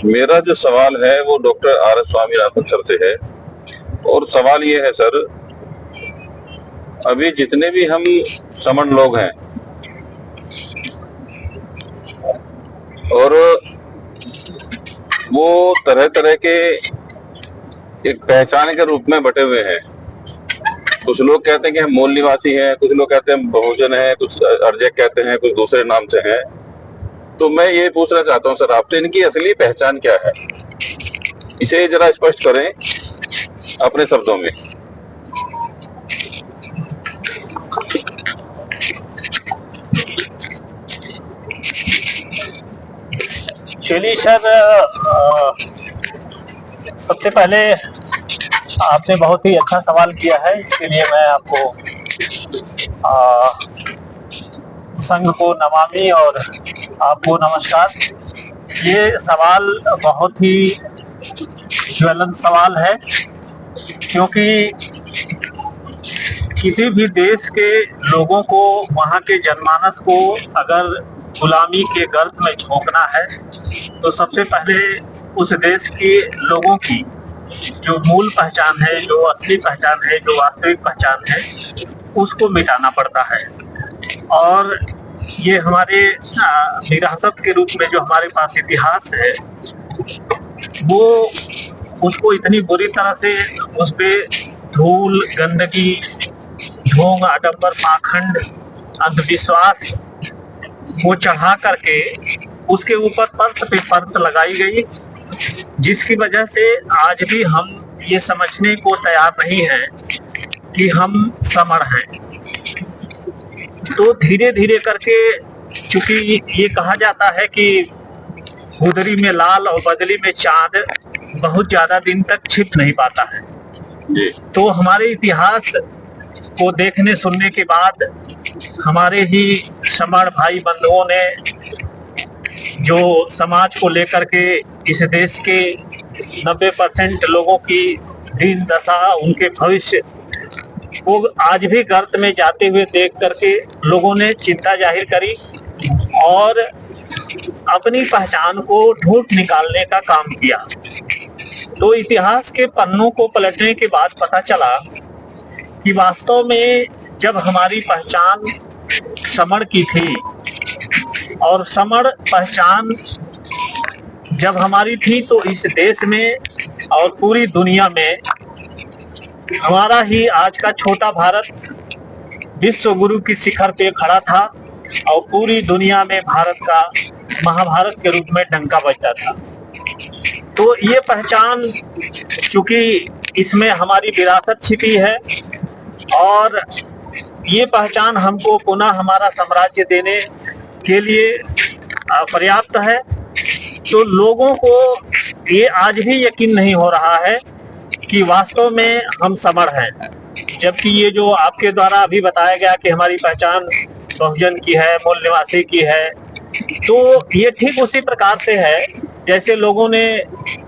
मेरा जो सवाल है वो doctor R S Swaminathan sir से है। और सवाल ये है सर, अभी जितने भी हम समण लोग हैं और वो तरह तरह के एक पहचान के रूप में बटे हुए हैं। कुछ लोग कहते हैं कि हम मूल निवासी हैं, कुछ लोग कहते हैं बहुजन है, कुछ अर्जक कहते हैं, कुछ दूसरे नाम से हैं। तो मैं ये पूछना चाहता हूँ सर आपसे, इनकी असली पहचान क्या है? इसे जरा स्पष्ट करें अपने शब्दों में। चलिए सर, सबसे पहले आपने बहुत ही अच्छा सवाल किया है, इसके लिए मैं आपको संघ को नमामि और आपको नमस्कार। ये सवाल बहुत ही ज्वलंत सवाल है, क्योंकि किसी भी देश के लोगों को, वहाँ के जनमानस को अगर गुलामी के गर्त में झोंकना है तो सबसे पहले उस देश के लोगों की जो मूल पहचान है, जो असली पहचान है, जो वास्तविक पहचान है, उसको मिटाना पड़ता है। और ये हमारे विरासत के रूप में जो हमारे पास इतिहास है, वो उसको इतनी बुरी तरह से उस पे धूल, गंदगी, ढोंग, आडंबर, पाखंड, अंधविश्वास वो चढ़ा करके उसके ऊपर परत पे परत लगाई गई, जिसकी वजह से आज भी हम ये समझने को तैयार नहीं है कि हम समण हैं। तो धीरे धीरे करके, चूंकि ये कहा जाता है कि गुदरी में लाल और बदली में चांद बहुत ज्यादा दिन तक छिप नहीं पाता है। तो हमारे इतिहास को देखने सुनने के बाद हमारे ही समण भाई बंधुओं ने जो समाज को लेकर के इस देश के 90% लोगों की दीन दशा, उनके भविष्य को आज भी गर्त में जाते हुए देख करके लोगों ने चिंता जाहिर करी और अपनी पहचान को ढूंढ निकालने का काम किया। तो इतिहास के पन्नों को पलटने के बाद पता चला कि वास्तव में जब हमारी पहचान समण की थी, और समण पहचान जब हमारी थी, तो इस देश में और पूरी दुनिया में हमारा ही आज का छोटा भारत विश्व गुरु की शिखर पे खड़ा था और पूरी दुनिया में भारत का महाभारत के रूप में डंका बजता था। तो ये पहचान, चूंकि इसमें हमारी विरासत छिपी है और ये पहचान हमको पुनः हमारा साम्राज्य देने के लिए पर्याप्त है, तो लोगों को ये आज भी यकीन नहीं हो रहा है कि वास्तव में हम समण हैं। जबकि ये जो आपके द्वारा अभी बताया गया कि हमारी पहचान बहुजन की है, मूल निवासी की है, तो ये ठीक उसी प्रकार से है जैसे लोगों ने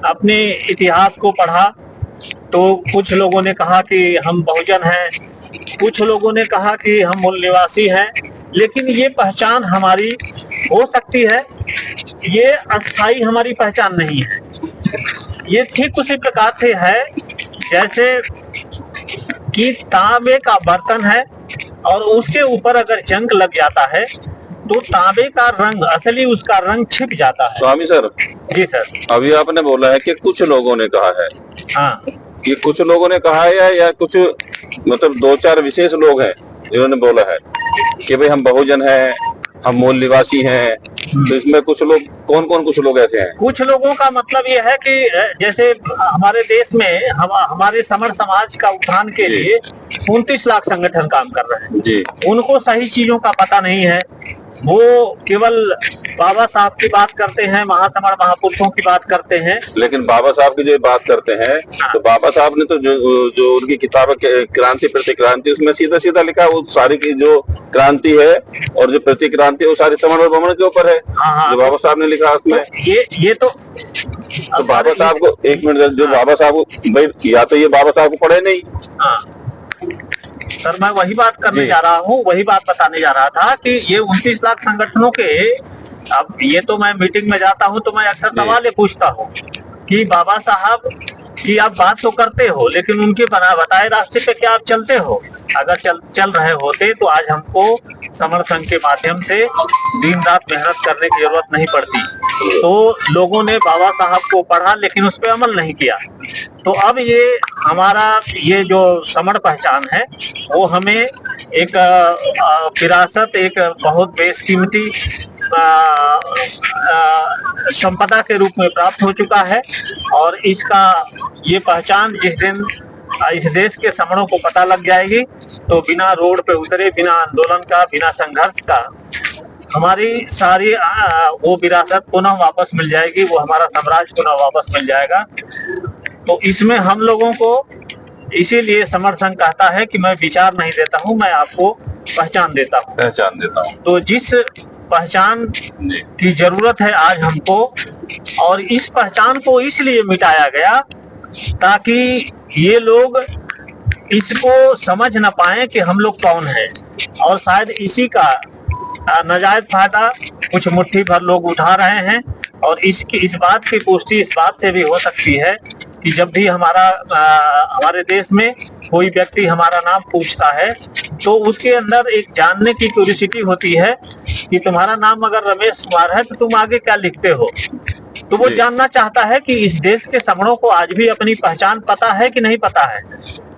अपने इतिहास को पढ़ा तो कुछ लोगों ने कहा कि हम बहुजन हैं, कुछ लोगों ने कहा कि हम मूल निवासी हैं। लेकिन ये पहचान हमारी हो सकती है, ये अस्थाई हमारी पहचान नहीं है। ये ठीक उसी प्रकार से है जैसे कि तांबे का बर्तन है और उसके ऊपर अगर जंग लग जाता है तो तांबे का रंग, असली उसका रंग छिप जाता है। स्वामी सर। जी सर। अभी आपने बोला है कि कुछ लोगों ने कहा है। हाँ, ये कुछ लोगों ने कहा है या कुछ मतलब 2-4 विशेष लोग हैं जिन्होंने बोला है कि भाई हम बहुजन हैं, हम मूल निवासी हैं? तो इसमें कुछ लोग, कौन कौन कुछ लोग ऐसे हैं? कुछ लोगों का मतलब ये है कि जैसे हमारे देश में हमारे समण समाज का उत्थान के लिए 29 लाख संगठन काम कर रहे हैं जी। उनको सही चीजों का पता नहीं है, वो केवल बाबा साहब की बात करते हैं, महासमण महापुरुषों की बात करते हैं। लेकिन बाबा साहब की जो बात करते हैं, तो बाबा साहब ने तो जो उनकी किताब क्रांति प्रतिक्रांति, उसमें सीधा सीधा लिखा वो सारी की जो क्रांति है और जो प्रतिक्रांति है वो सारी समण और बमण के ऊपर है। हाँ, जो बाबा साहब ने लिखा उसमें ये तो बाबा साहब को, एक मिनट, जो बाबा साहब भाई, या तो ये बाबा साहब को पढ़े नहीं। सर, मैं वही बात करने जा रहा हूँ, वही बात बताने जा रहा था कि ये 29 लाख संगठनों के अब ये तो मैं मीटिंग में जाता हूँ तो मैं अक्सर सवाल ये पूछता हूँ कि बाबा साहब की आप बात तो करते हो, लेकिन उनके बताए रास्ते पे क्या आप चलते हो? अगर चल रहे होते तो आज हमको समर संघ के माध्यम से दिन रात मेहनत करने की जरूरत नहीं पड़ती। तो लोगों ने बाबा साहब को पढ़ा लेकिन उस पर अमल नहीं किया। तो अब ये हमारा ये जो समर पहचान है वो हमें एक विरासत, एक बहुत बेशकीमती संपदा के रूप में प्राप्त हो चुका है। और इसका ये पहचान जिस दिन इस देश के समरों को पता लग जाएगी तो बिना रोड पे उतरे, बिना आंदोलन का, बिना संघर्ष का हमारी सारी वो विरासत पुनः वापस मिल जाएगी, वो हमारा साम्राज्य पुनः वापस मिल जाएगा। तो इसमें हम लोगों को इसीलिए समर संघ कहता है कि मैं विचार नहीं देता हूँ, मैं आपको पहचान देता हूँ। तो जिस पहचान की जरूरत है आज हमको, और इस पहचान को इसलिए मिटाया गया ताकि ये लोग इसको समझ न पाए कि हम लोग कौन हैं, और शायद इसी का नाजायज फायदा कुछ मुट्ठी भर लोग उठा रहे हैं। और इस बात की पुष्टि इस बात से भी हो सकती है कि जब भी हमारे देश में कोई व्यक्ति हमारा नाम पूछता है तो उसके अंदर एक जानने की क्यूरियोसिटी होती है कि तुम्हारा नाम अगर रमेश कुमार है तो तुम आगे क्या लिखते हो। तो वो जानना चाहता है कि इस देश के समरों को आज भी अपनी पहचान पता है कि नहीं पता है।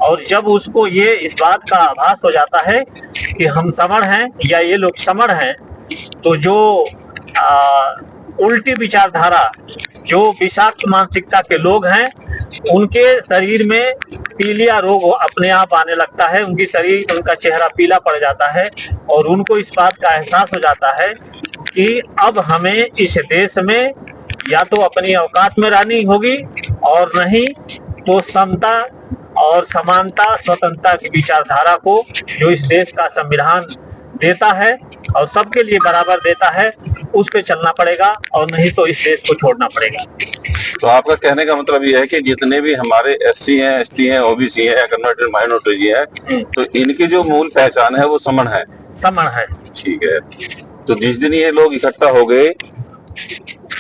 और जब उसको ये इस बात का आभास हो जाता है कि हम समर हैं या ये लोग समर हैं, तो जो उल्टी विचारधारा, जो विषाक्त मानसिकता के लोग हैं, उनके शरीर में पीलिया रोग अपने आप आने लगता है, उनका चेहरा पीला पड़ जाता है और उनको इस बात का एहसास हो जाता है कि अब हमें इस देश में या तो अपनी औकात में रहनी होगी और नहीं तो समता और समानता, स्वतंत्रता की विचारधारा को जो इस देश का संविधान देता है और सबके लिए बराबर देता है, उस पे चलना पड़ेगा और नहीं तो इस देश को छोड़ना पड़ेगा। तो आपका कहने का मतलब यह है कि जितने भी हमारे SC हैं, ST हैं, OBC हैं, कन्वर्टेड माइनॉरिटी हैं, तो इनकी जो मूल पहचान है वो समण है। समण है, ठीक है। तो जिस दिन ये लोग इकट्ठा हो गए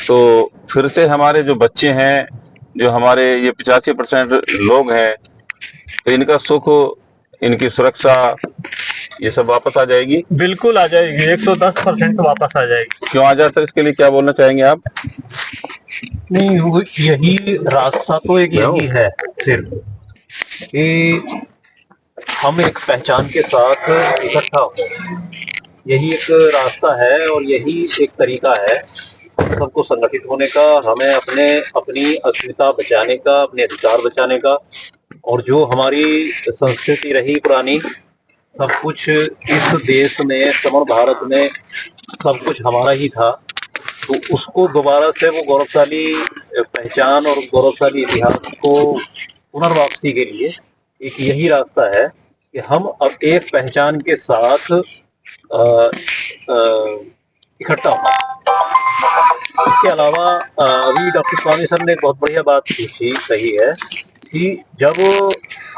तो फिर से हमारे जो बच्चे हैं, जो हमारे ये 85% लोग हैं, तो इनका सुख, इनकी सुरक्षा, ये सब वापस आ जाएगी। बिल्कुल आ जाएगी, 110% वापस आ जाएगी। क्यों आ जाए सर, इसके लिए क्या बोलना चाहेंगे आप? नहीं, वो यही रास्ता तो एक यही है सिर्फ कि हम एक पहचान के साथ इकट्ठा हो, यही एक रास्ता है और यही एक तरीका है सबको संगठित होने का, हमें अपनी अस्मिता बचाने का, अपने अधिकार बचाने का। और जो हमारी संस्कृति रही पुरानी, सब कुछ इस देश में, समर भारत में सब कुछ हमारा ही था, तो उसको दोबारा से वो गौरवशाली पहचान और गौरवशाली इतिहास को पुनर्वापसी के लिए एक यही रास्ता है कि हम अब एक पहचान के साथ इकट्ठा हो। इसके अलावा अभी डॉक्टर स्वामी सर ने एक बहुत बढ़िया बात पूछी, सही है कि जब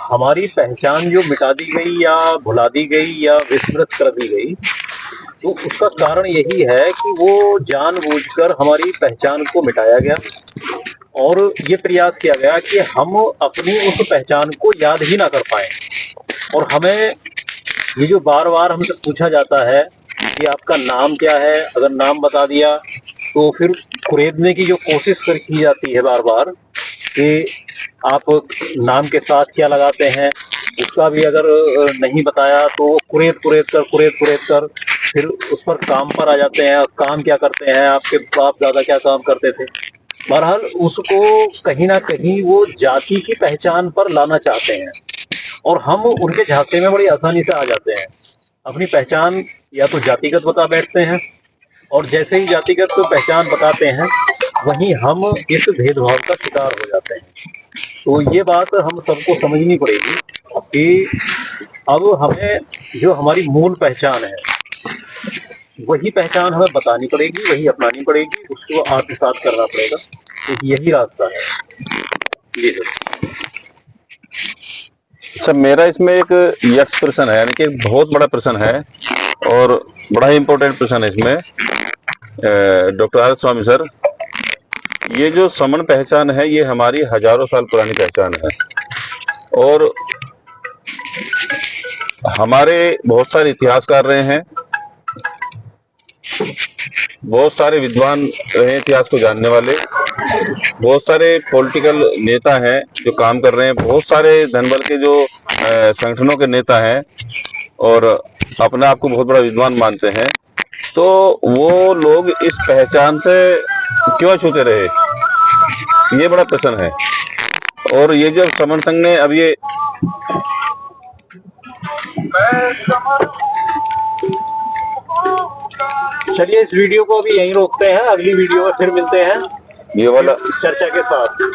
हमारी पहचान जो मिटा दी गई या भुला दी गई या विस्मृत कर दी गई, तो उसका कारण यही है कि वो जानबूझकर हमारी पहचान को मिटाया गया और ये प्रयास किया गया कि हम अपनी उस पहचान को याद ही ना कर पाए। और हमें ये जो बार बार हमसे पूछा जाता है कि आपका नाम क्या है, अगर नाम बता दिया तो फिर कुरेदने की जो कोशिश की जाती है बार बार कि आप नाम के साथ क्या लगाते हैं, उसका भी अगर नहीं बताया तो कुरेद कर फिर उस पर काम पर आ जाते हैं। काम क्या करते हैं, आपके बाप दादा क्या काम करते थे, बहरहाल उसको कहीं ना कहीं वो जाति की पहचान पर लाना चाहते हैं और हम उनके झांसे में बड़ी आसानी से आ जाते हैं। अपनी पहचान या तो जातिगत बता बैठते हैं और जैसे ही जातिगत पहचान बताते हैं वहीं हम इस भेदभाव का शिकार हो जाते हैं। तो ये बात हम सबको समझनी पड़ेगी कि अब हमें जो हमारी मूल पहचान है वही पहचान हमें बतानी पड़ेगी, वही अपनानी पड़ेगी, उसको आत्मसात करना पड़ेगा। तो यही रास्ता है। जी सर। अच्छा, मेरा इसमें एक यक्ष प्रश्न है, यानी कि एक बहुत बड़ा प्रश्न है और बड़ा ही इम्पोर्टेंट प्रश्न है इसमें। डॉक्टर आर स्वामी सर, ये जो समन पहचान है ये हमारी हजारों साल पुरानी पहचान है और हमारे बहुत सारे इतिहासकार रहे हैं, बहुत सारे विद्वान रहे इतिहास को जानने वाले, बहुत सारे पॉलिटिकल नेता हैं जो काम कर रहे हैं, बहुत सारे धनबल के जो संगठनों के नेता हैं और अपने आप को बहुत बड़ा विद्वान मानते हैं, तो वो लोग इस पहचान से क्यों छूते रहे, ये बड़ा प्रश्न है। और ये जब समन संघ ने अब ये चलिए इस वीडियो को अभी यहीं रोकते हैं, अगली वीडियो में फिर मिलते हैं ये वाला चर्चा के साथ।